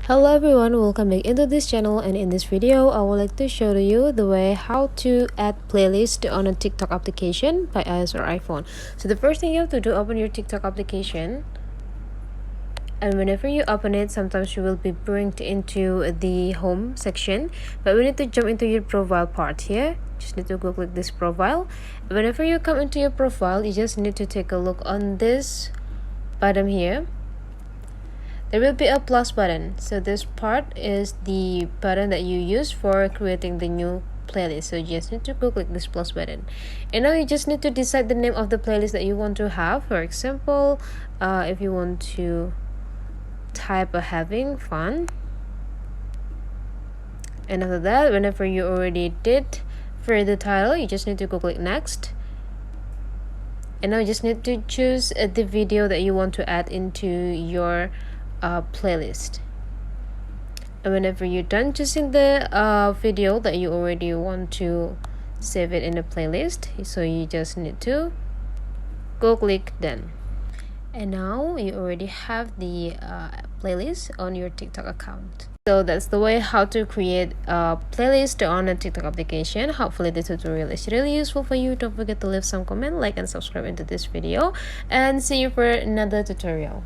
Hello everyone, welcome back into this channel, and in this video I would like to show you the way how to add playlist on a TikTok application by iOS or iPhone. So the first thing you have to do, open your TikTok application, and whenever you open it, sometimes you will be brought into the home section, but we need to jump into your profile part here. Just need to go click this profile. Whenever you come into your profile, you just need to take a look on this bottom here. There will be a plus button, so this part is the button that you use for creating the new playlist. So you just need to go click this plus button, and now you just need to decide the name of the playlist that you want to have. For example, if you want to type a having fun, and after that, whenever you already did for the title, you just need to go click next, and now you just need to choose the video that you want to add into your playlist. And whenever you're done choosing the video that you already want to save it in a playlist, so you just need to go click done, and now you already have the playlist on your TikTok account. So that's the way how to create a playlist on a TikTok application. Hopefully this tutorial is really useful for you. Don't forget to leave some comment, like, and subscribe into this video, and see you for another tutorial.